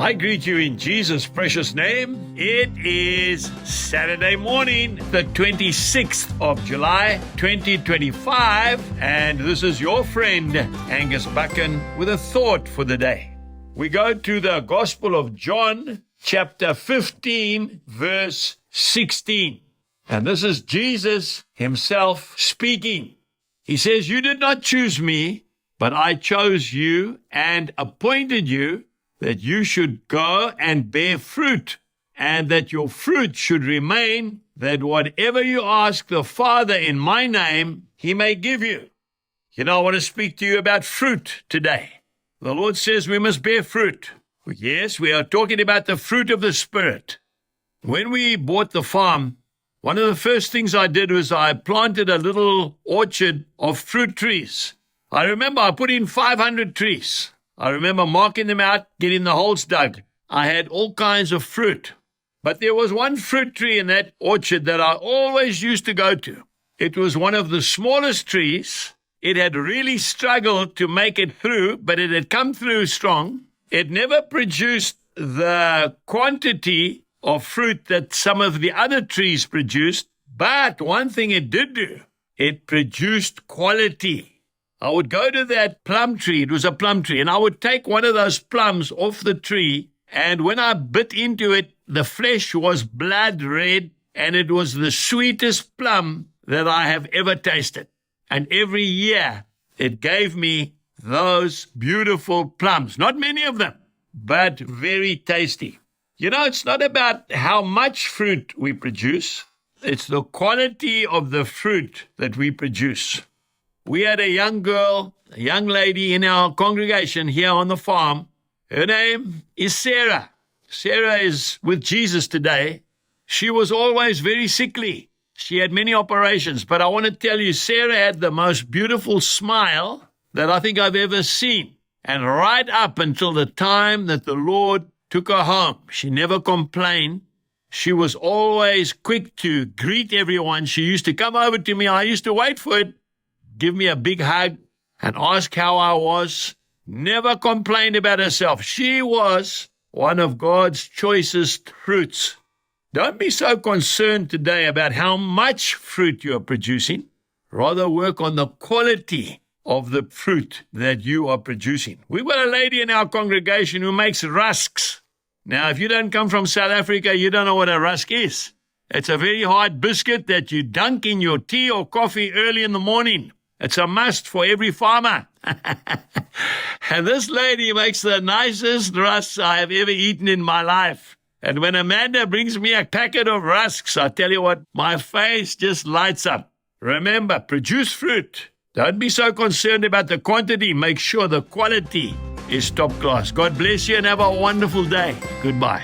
I greet you in Jesus' precious name. It is Saturday morning, the 26th of July, 2025, and this is your friend, Angus Buchan, with a thought for the day. We go to the Gospel of John, chapter 15, verse 16. And this is Jesus himself speaking. He says, "You did not choose me, but I chose you and appointed you that you should go and bear fruit, and that your fruit should remain, that whatever you ask the Father in my name, he may give you." You know, I want to speak to you about fruit today. The Lord says we must bear fruit. Yes, we are talking about the fruit of the Spirit. When we bought the farm, one of the first things I did was I planted a little orchard of fruit trees. I remember I put in 500 trees. I remember marking them out, getting the holes dug. I had all kinds of fruit. But there was one fruit tree in that orchard that I always used to go to. It was one of the smallest trees. It had really struggled to make it through, but it had come through strong. It never produced the quantity of fruit that some of the other trees produced. But one thing it did do, it produced quality. I would go to that plum tree, it was a plum tree, and I would take one of those plums off the tree, and when I bit into it, the flesh was blood red, and it was the sweetest plum that I have ever tasted. And every year, it gave me those beautiful plums. Not many of them, but very tasty. You know, it's not about how much fruit we produce. It's the quality of the fruit that we produce. We had a young girl, a young lady in our congregation here on the farm. Her name is Sarah. Sarah is with Jesus today. She was always very sickly. She had many operations, but I want to tell you, Sarah had the most beautiful smile that I think I've ever seen. And right up until the time that the Lord took her home, she never complained. She was always quick to greet everyone. She used to come over to me. I used to wait for it, give me a big hug, and ask how I was. Never complained about herself. She was one of God's choicest fruits. Don't be so concerned today about how much fruit you are producing. Rather work on the quality of the fruit that you are producing. We've got a lady in our congregation who makes rusks. Now, if you don't come from South Africa, you don't know what a rusk is. It's a very hard biscuit that you dunk in your tea or coffee early in the morning. It's a must for every farmer. And this lady makes the nicest rusks I have ever eaten in my life. And when Amanda brings me a packet of rusks, I tell you what, my face just lights up. Remember, produce fruit. Don't be so concerned about the quantity. Make sure the quality is top class. God bless you and have a wonderful day. Goodbye.